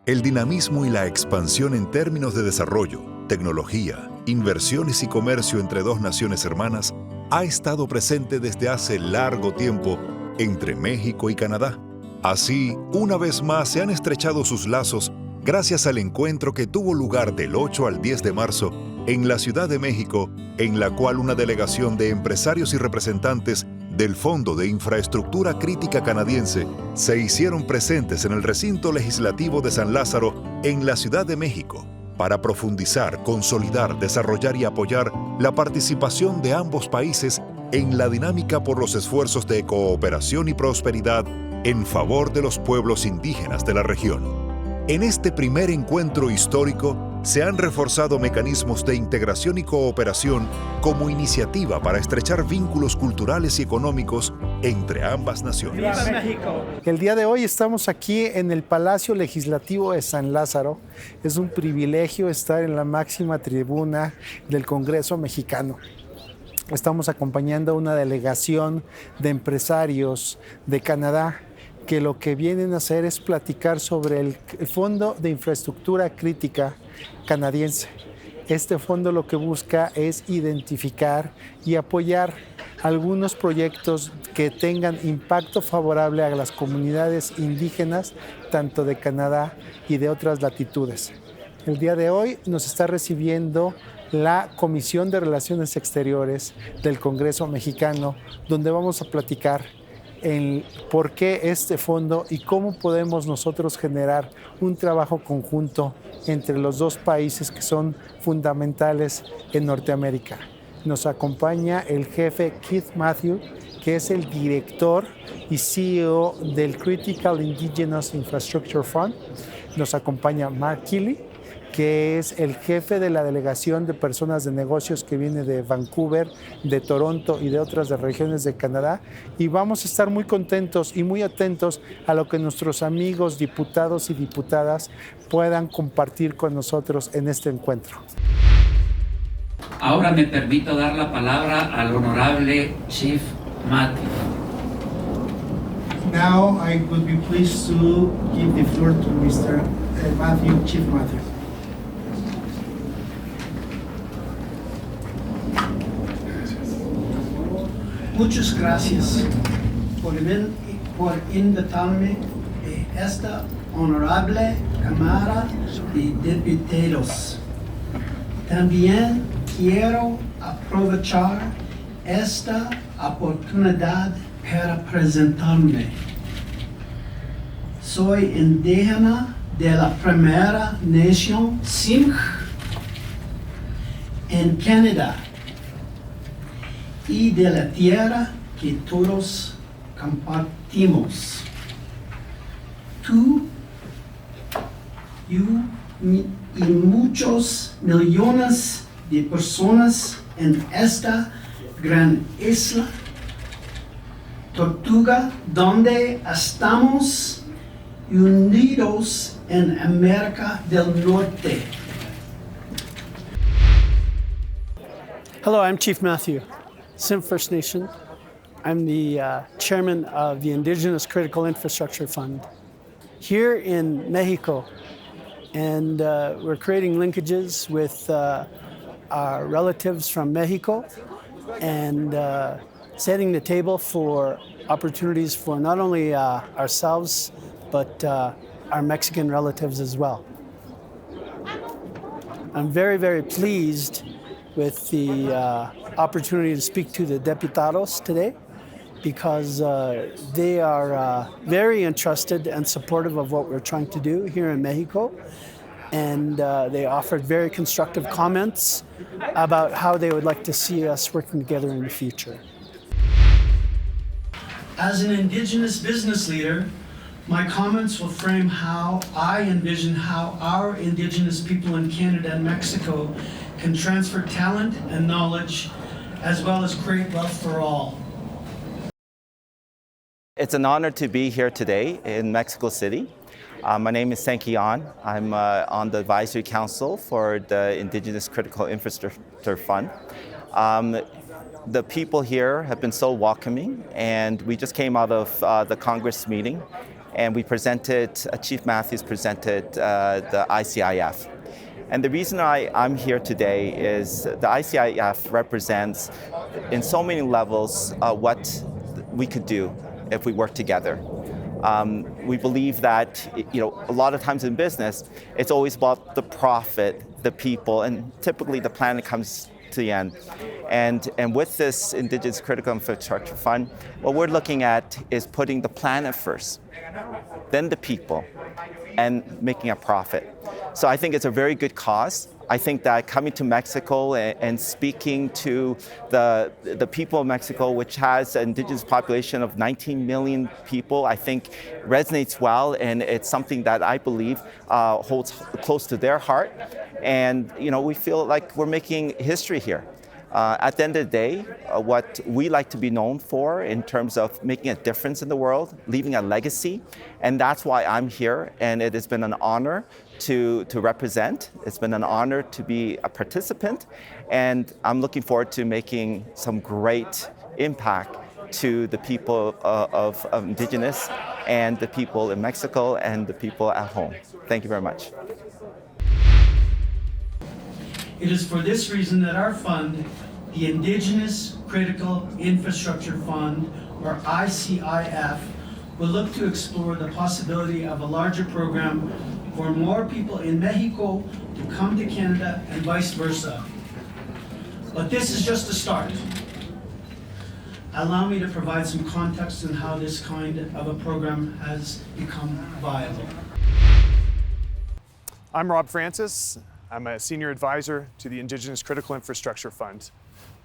El dinamismo y la expansión en términos de desarrollo, tecnología, inversiones y comercio entre dos naciones hermanas ha estado presente desde hace largo tiempo entre México y Canadá. Así, una vez más se han estrechado sus lazos gracias al encuentro que tuvo lugar del 8 al 10 de marzo en la Ciudad de México, en la cual una delegación de empresarios y representantes del Fondo de Infraestructura Crítica canadiense se hicieron presentes en el recinto legislativo de San Lázaro, en la Ciudad de México, para profundizar, consolidar, desarrollar y apoyar la participación de ambos países en la dinámica por los esfuerzos de cooperación y prosperidad en favor de los pueblos indígenas de la región. En este primer encuentro histórico, se han reforzado mecanismos de integración y cooperación como iniciativa para estrechar vínculos culturales y económicos entre ambas naciones. ¡Viva México! El día de hoy estamos aquí en el Palacio Legislativo de San Lázaro. Es un privilegio estar en la máxima tribuna del Congreso mexicano. Estamos acompañando a una delegación de empresarios de Canadá que lo que vienen a hacer es platicar sobre el Fondo de Infraestructura Crítica canadiense. Este fondo lo que busca es identificar y apoyar algunos proyectos que tengan impacto favorable a las comunidades indígenas, tanto de Canadá y de otras latitudes. El día de hoy nos está recibiendo la Comisión de Relaciones Exteriores del Congreso mexicano, donde vamos a platicar el por qué este fondo y cómo podemos nosotros generar un trabajo conjunto entre los dos países que son fundamentales en Norteamérica. Nos acompaña el jefe Keith Matthew, que es el director y CEO del Critical Indigenous Infrastructure Fund. Nos acompaña Marc, que es el jefe de la delegación de personas de negocios que viene de Vancouver, de Toronto y de otras regiones de Canadá. Y vamos a estar muy contentos y muy atentos a lo que nuestros amigos diputados y diputadas puedan compartir con nosotros en este encuentro. Ahora me permito dar la palabra al honorable Chief Matthew. Now I would be pleased to give the floor to Mr. Matthew, Chief Matthew. Muchas gracias por invitarme a esta honorable Cámara de Diputados. También quiero aprovechar esta oportunidad para presentarme. Soy indígena de la primera nación Sengkee en Canadá y de la tierra que todos compartimos. Tú, yo y muchos millones de personas en esta gran isla Tortuga, donde estamos unidos en América del Norte. Hello, I'm Chief Matthew, Sim First Nation. I'm the chairman of the Indigenous Critical Infrastructure Fund here in Mexico. And we're creating linkages with our relatives from Mexico and setting the table for opportunities for not only ourselves, but our Mexican relatives as well. I'm very, very pleased with the opportunity to speak to the diputados today because they are very interested and supportive of what we're trying to do here in Mexico. And they offered very constructive comments about how they would like to see us working together in the future. As an Indigenous business leader, my comments will frame how I envision how our Indigenous people in Canada and Mexico can transfer talent and knowledge, as well as create wealth for all. It's an honor to be here today in Mexico City. My name is Sengkee. I'm on the Advisory Council for the Indigenous Critical Infrastructure Fund. The people here have been so welcoming, and we just came out of the Congress meeting, and we presented, Chief Matthews presented the ICIF. And the reason I'm here today is the ICIF represents, in so many levels, what we could do if we work together. We believe that, a lot of times in business, it's always about the profit, the people, and typically the planet comes to the end. And with this Indigenous Critical Infrastructure Fund, what we're looking at is putting the planet first, then the people, and making a profit. So I think it's a very good cause. I think that coming to Mexico and speaking to the people of Mexico, which has an indigenous population of 19 million people, I think resonates well, and it's something that I believe holds close to their heart. And we feel like we're making history here. At the end of the day, what we like to be known for in terms of making a difference in the world, leaving a legacy, and that's why I'm here, and it has been an honor to represent. It's been an honor to be a participant, and I'm looking forward to making some great impact to the people of Indigenous and the people in Mexico and the people at home. Thank you very much. It is for this reason that our fund, the Indigenous Critical Infrastructure Fund, or ICIF, will look to explore the possibility of a larger program for more people in Mexico to come to Canada and vice versa. But this is just a start. Allow me to provide some context on how this kind of a program has become viable. I'm Rob Francis. I'm a senior advisor to the Indigenous Critical Infrastructure Fund.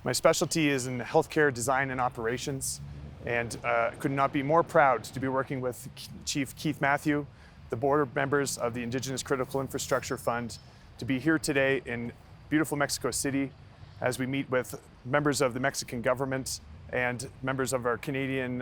My specialty is in healthcare design and operations, and could not be more proud to be working with Chief Keith Matthew, the board members of the Indigenous Critical Infrastructure Fund, to be here today in beautiful Mexico City as we meet with members of the Mexican government and members of our Canadian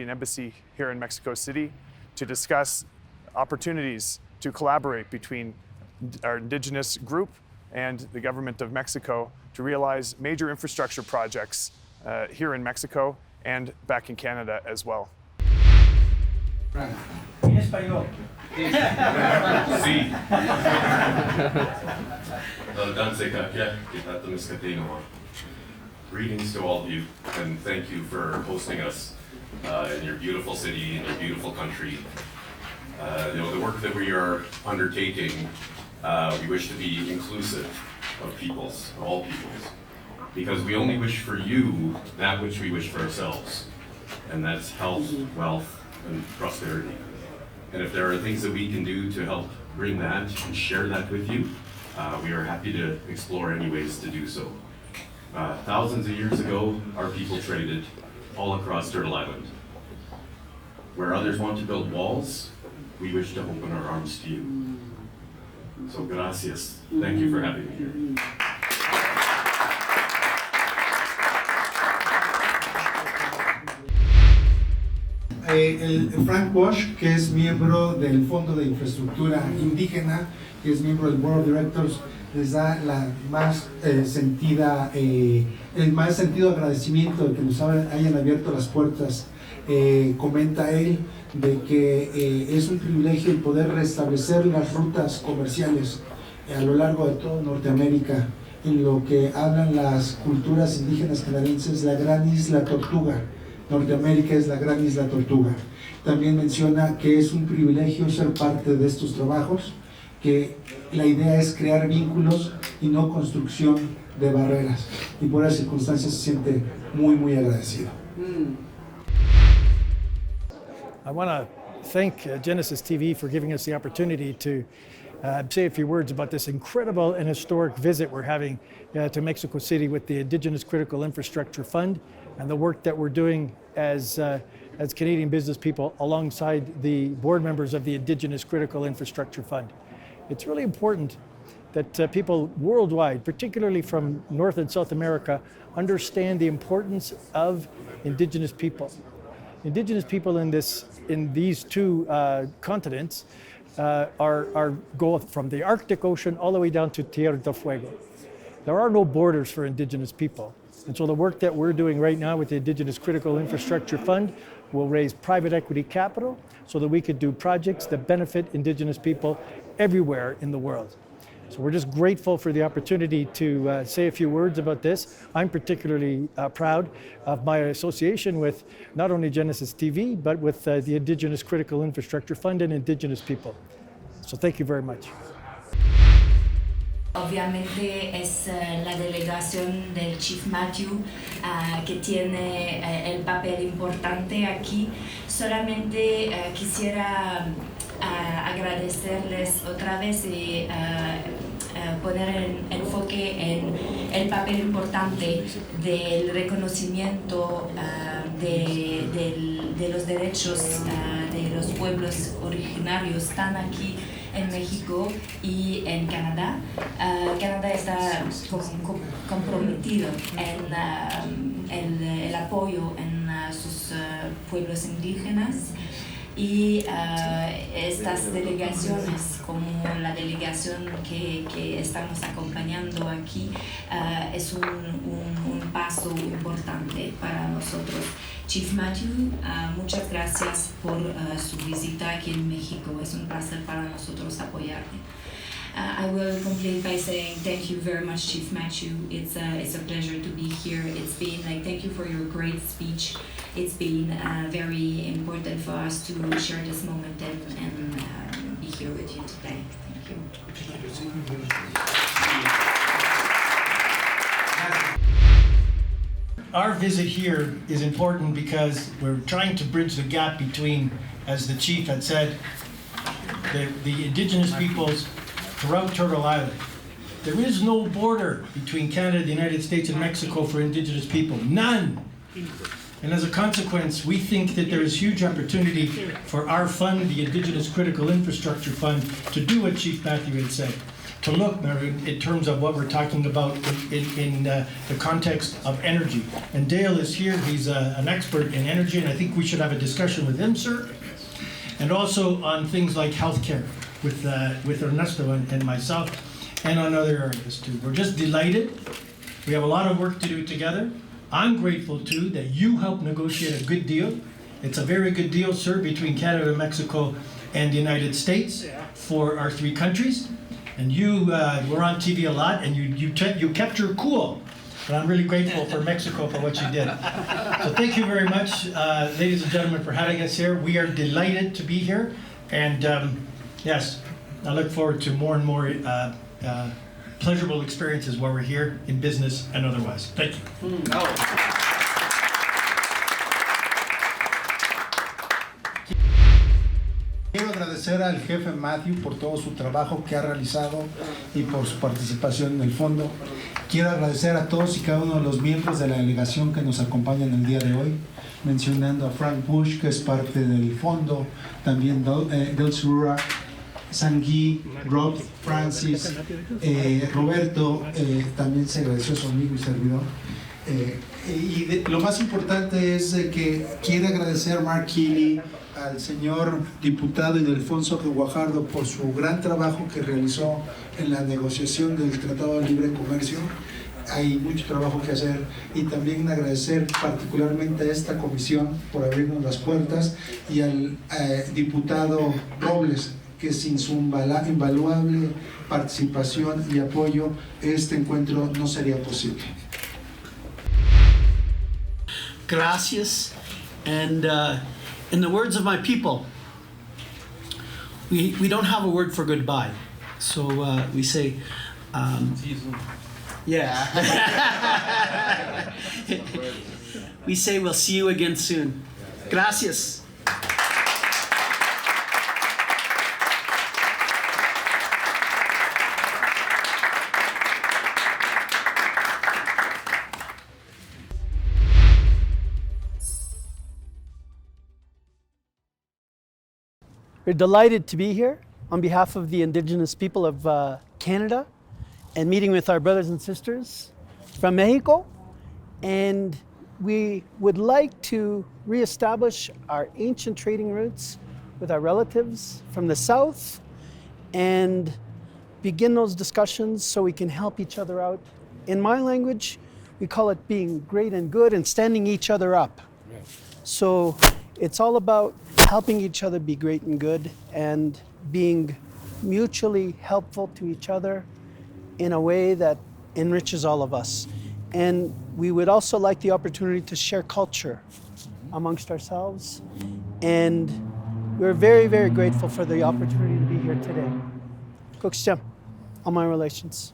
embassy here in Mexico City to discuss opportunities to collaborate between our Indigenous group and the government of Mexico to realize major infrastructure projects here in Mexico and back in Canada as well. En español. Sí. Greetings to all of you, and thank you for hosting us in your beautiful city, in your beautiful country. The work that we are undertaking, we wish to be inclusive of peoples, all peoples, because we only wish for you that which we wish for ourselves, and that's health, wealth, and prosperity. And if there are things that we can do to help bring that and share that with you, we are happy to explore any ways to do so. Thousands of years ago, our people traded all across Turtle Island. Where others want to build walls, we wish to open our arms to you. So gracias. Thank you for having me here. El Frank Bosch, que es miembro del Fondo de Infraestructura Indígena, que es miembro del Board of Directors, les da la más el más sentido agradecimiento de que nos hayan abierto las puertas. Comenta él de que es un privilegio el poder restablecer las rutas comerciales a lo largo de toda Norteamérica, en lo que hablan las culturas indígenas canadienses, la gran isla Tortuga. Norteamérica es la gran isla Tortuga. También menciona que es un privilegio ser parte de estos trabajos, que la idea es crear vínculos y no construcción de barreras, y por esas circunstancias se siente muy, muy agradecido. I want to thank Genesis TV for giving us the opportunity to say a few words about this incredible and historic visit we're having to Mexico City with the Indigenous Critical Infrastructure Fund and the work that we're doing as Canadian business people alongside the board members of the Indigenous Critical Infrastructure Fund. It's really important that people worldwide, particularly from North and South America, understand the importance of Indigenous people. Indigenous people in these two continents go from the Arctic Ocean all the way down to Tierra del Fuego. There are no borders for Indigenous people. And so the work that we're doing right now with the Indigenous Critical Infrastructure Fund will raise private equity capital so that we could do projects that benefit Indigenous people everywhere in the world. So we're just grateful for the opportunity to say a few words about this. I'm particularly proud of my association with not only Genesis TV, but with the Indigenous Critical Infrastructure Fund and Indigenous people. So thank you very much. Obviamente es la delegación del Chief Matthew que tiene el papel importante aquí. Solamente quisiera agradecerles otra vez y poner el enfoque en el papel importante del reconocimiento de los derechos de los pueblos originarios están aquí en México y en Canadá. Canadá está comprometido en el apoyo en sus pueblos indígenas y estas delegaciones, como la delegación que estamos acompañando aquí, es un paso importante para nosotros. Chief Matthew, muchas gracias por su visita aquí en México. Es un placer para nosotros apoyarte. I will complete by saying thank you very much, Chief Matthew. It's a pleasure to be here. It's been thank you for your great speech. It's been very important for us to share this moment and be here with you today. Thank you. Our visit here is important because we're trying to bridge the gap between, as the chief had said, the Indigenous peoples throughout Turtle Island. There is no border between Canada, the United States, and Mexico for Indigenous people. None. And as a consequence, we think that there is huge opportunity for our fund, the Indigenous Critical Infrastructure Fund, to do what Chief Matthew had said. To look, Mary, in terms of what we're talking about in the context of energy. And Dale is here, he's an expert in energy, and I think we should have a discussion with him, sir. And also on things like healthcare with Ernesto and myself, and on other areas too. We're just delighted. We have a lot of work to do together. I'm grateful too that you helped negotiate a good deal. It's a very good deal, sir, between Canada, Mexico, and the United States for our three countries. And you were on TV a lot, and you kept your cool. And I'm really grateful for Mexico for what you did. So thank you very much, ladies and gentlemen, for having us here. We are delighted to be here. And yes, I look forward to more and more pleasurable experiences while we're here in business and otherwise. Thank you. Quiero agradecer al jefe Matthew por todo su trabajo que ha realizado y por su participación en el fondo. Quiero agradecer a todos y cada uno de los miembros de la delegación que nos acompañan el día de hoy, mencionando a Frank Bush, que es parte del fondo, también del Tsuruda, Sengkee, Rob, Francis, Roberto, también se agradeció a su amigo y servidor. Lo más importante es que quiero agradecer a Marc, Kealey, al señor diputado y Alfonso Guajardo por su gran trabajo que realizó en la negociación del Tratado de Libre Comercio. Hay mucho trabajo que hacer, y también agradecer particularmente a esta comisión por abrirnos las puertas, y al diputado Robles, que sin su invaluable participación y apoyo este encuentro no sería posible. Gracias. And in the words of my people, we don't have a word for goodbye. So we say, yeah. We say we'll see you again soon. Gracias. We're delighted to be here on behalf of the Indigenous people of Canada and meeting with our brothers and sisters from Mexico. And we would like to reestablish our ancient trading routes with our relatives from the south and begin those discussions so we can help each other out. In my language, we call it being great and good and standing each other up. So It's all about helping each other be great and good and being mutually helpful to each other in a way that enriches all of us. And we would also like the opportunity to share culture amongst ourselves. And we're very, very grateful for the opportunity to be here today. Kukshem, on my relations.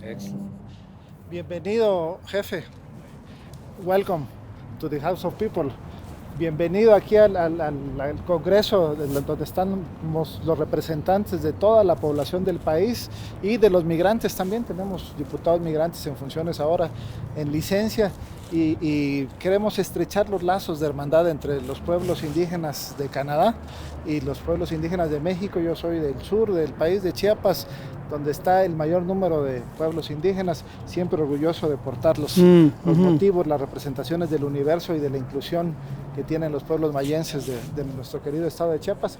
Excellent. Bienvenido, jefe. Welcome to the House of People. Bienvenido aquí al Congreso, donde estamos los representantes de toda la población del país y de los migrantes también. Tenemos diputados migrantes en funciones ahora en licencia y queremos estrechar los lazos de hermandad entre los pueblos indígenas de Canadá y los pueblos indígenas de México. Yo soy del sur del país de Chiapas, donde está el mayor número de pueblos indígenas, siempre orgulloso de portar los motivos, las representaciones del universo y de la inclusión que tienen los pueblos mayenses de nuestro querido estado de Chiapas.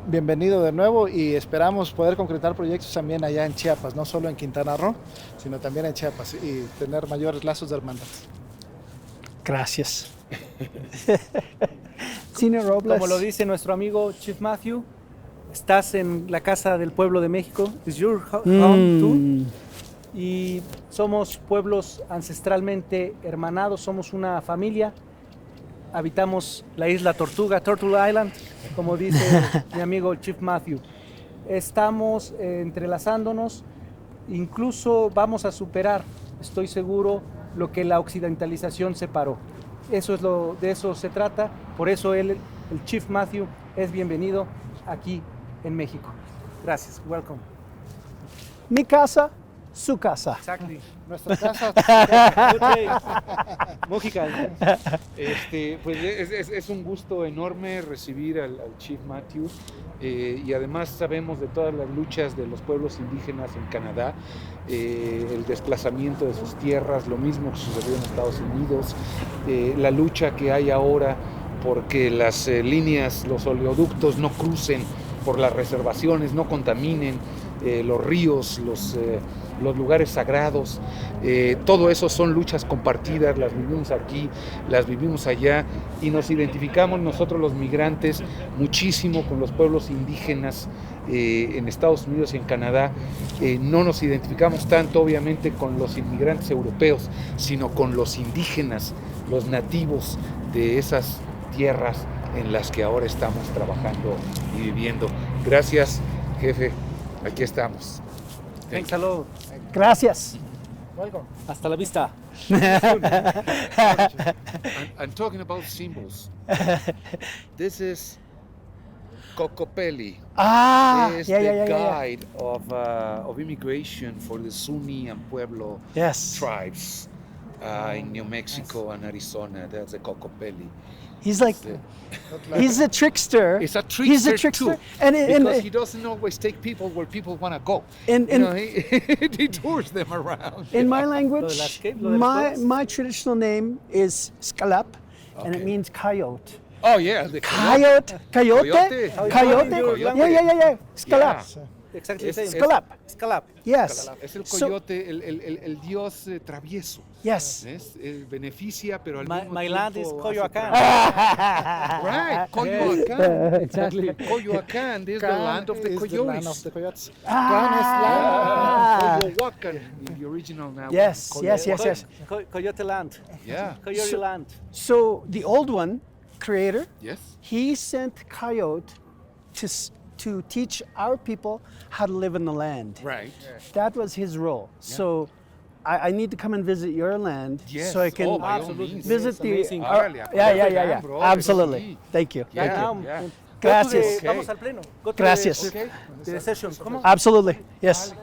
Bienvenido de nuevo y esperamos poder concretar proyectos también allá en Chiapas, no solo en Quintana Roo, sino también en Chiapas y tener mayores lazos de hermandad. Gracias. Señor Robles. Como lo dice nuestro amigo Chief Matthew, estás en la casa del pueblo de México. It's your home too. Y somos pueblos ancestralmente hermanados, somos una familia. Habitamos la isla Tortuga, Turtle Island, como dice mi amigo Chief Matthew. Estamos entrelazándonos, incluso vamos a superar, estoy seguro, lo que la occidentalización separó. De eso se trata, por eso el Chief Matthew es bienvenido aquí en México. Gracias, welcome. Mi casa, su casa. Exactly. Nuestra casa. Mójica. Pues es un gusto enorme recibir al Chief Matthew y además sabemos de todas las luchas de los pueblos indígenas en Canadá, el desplazamiento de sus tierras, lo mismo que sucedió en Estados Unidos, la lucha que hay ahora porque las líneas, los oleoductos no crucen por las reservaciones, no contaminen los ríos, los lugares sagrados. Todo eso son luchas compartidas, las vivimos aquí, las vivimos allá y nos identificamos nosotros los migrantes muchísimo con los pueblos indígenas en Estados Unidos y en Canadá. No nos identificamos tanto obviamente con los inmigrantes europeos, sino con los indígenas, los nativos de esas tierras en las que ahora estamos trabajando y viviendo. Gracias, jefe. Aquí estamos. Thanks a lot. Gracias. Welcome. Hasta la vista. And talking about symbols, this is Kokopelli. Is the guide of immigration for the Zuni and Pueblo tribes in New Mexico and Arizona. That's the Kokopelli. He's like, he's a trickster. He's a trickster, he's a trickster. Too, because he doesn't always take people where people want to go. He tours them around. In my language, my traditional name is Scalap, and it means coyote. Oh yeah, the coyote. Coyote. Yeah. Scalap. Exactly the same. Scalap. Yes. Es el coyote, el dios travieso. Yes. Beneficia, pero al mismo tiempo. My land is Coyoacán. Right, Coyoacán. Exactly. Coyoacán is the land of the coyotes. The land of the coyotes. Coyoacán, in the original now. Yes. Coyote land. Yeah. Coyote land. So the old one, creator, yes, he sent coyote to teach our people how to live in the land. Right. That was his role. Yeah. So I need to come and visit your land so I can visit the... Yeah. Absolutely. Thank you. Yeah. Gracias. Vamos al pleno. Gracias. The session. Absolutely. Yes.